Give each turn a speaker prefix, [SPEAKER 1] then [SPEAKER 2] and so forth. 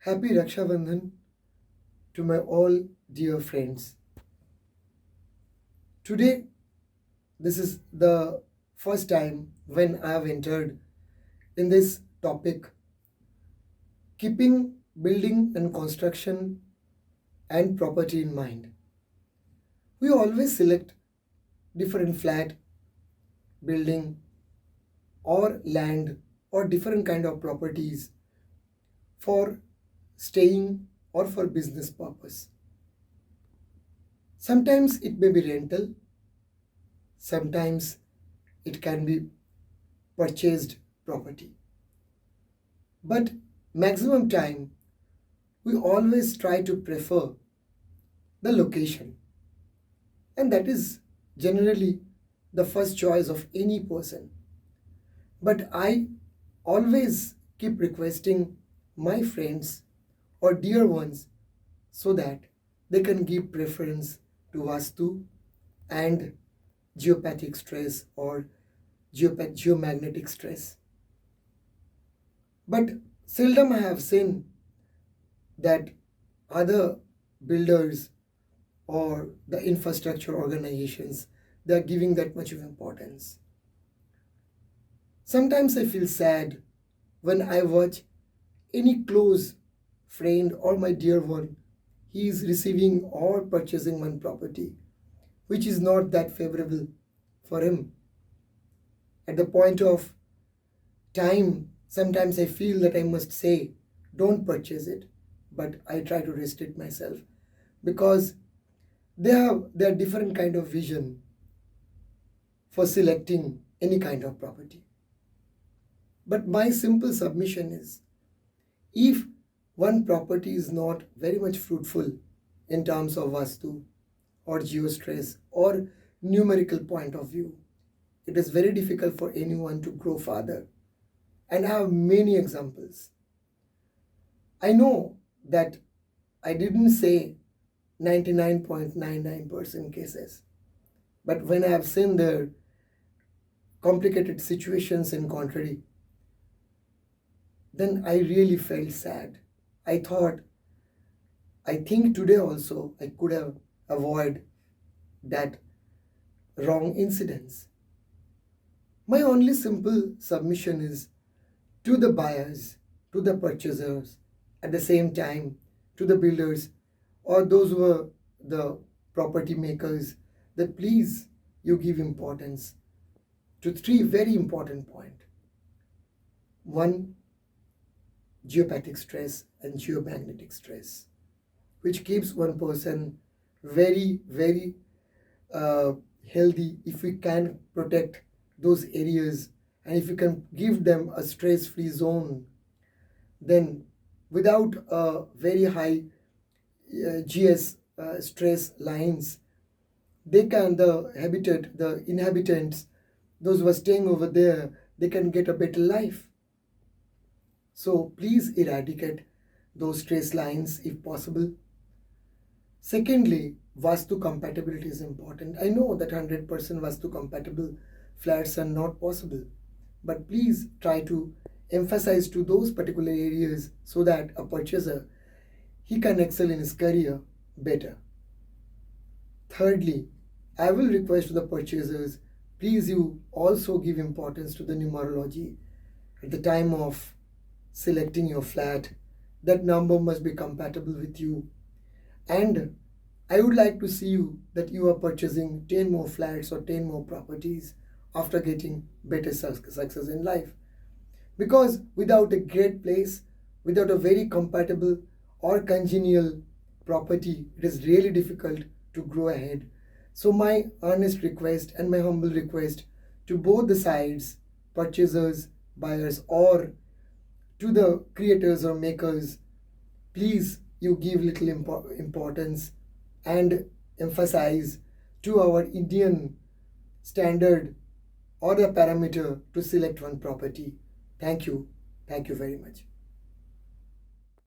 [SPEAKER 1] Happy Raksha Bandhan to my all dear friends. Today, this is the first time when I have entered in this topic, keeping building and construction and property in mind. We always select different flat, building or land or different kind of properties for staying or for business purpose. Sometimes it may be rental, sometimes it can be purchased property. But maximum time, we always try to prefer the location. And that is generally the first choice of any person. But I always keep requesting my friends or dear ones so that they can give preference to Vastu and geopathic stress or geomagnetic stress. But seldom I have seen that other builders or the infrastructure organizations, they are giving that much of importance. Sometimes I feel sad when I watch any close friend or my dear one, he is receiving or purchasing one property which is not that favorable for him. At the point of time, sometimes I feel that I must say, don't purchase it, but I try to restrict myself because they have their different kind of vision for selecting any kind of property. But my simple submission is, if one property is not very much fruitful in terms of Vastu or geostress or numerical point of view, it is very difficult for anyone to grow further. And I have many examples. I know that I didn't say 99.99% cases, but when I have seen their complicated situations in contrary, then I really felt sad. I think today also I could have avoided that wrong incidents. My only simple submission is to the buyers, to the purchasers, at the same time to the builders or those who are the property makers, that please you give importance to three very important points. One, geopathic stress and geomagnetic stress, which keeps one person very, very healthy if we can protect those areas and if we can give them a stress-free zone, then without a very high GS stress lines, the inhabitants, those who are staying over there, they can get a better life. So please eradicate those stress lines if possible. Secondly, Vastu compatibility is important. I know that 100% Vastu compatible flats are not possible, but please try to emphasize to those particular areas so that a purchaser, he can excel in his career better. Thirdly, I will request to the purchasers, please you also give importance to the numerology at the time of selecting your flat. That number must be compatible with you, and I would like to see you that you are purchasing 10 more flats or 10 more properties after getting better success in life. Because without a great place, without a very compatible or congenial property, it is really difficult to grow ahead. So my earnest request and my humble request to both the sides, purchasers, buyers, or to the creators or makers, please you give little importance and emphasize to our Indian standard or the parameter to select one property. Thank you. Thank you very much.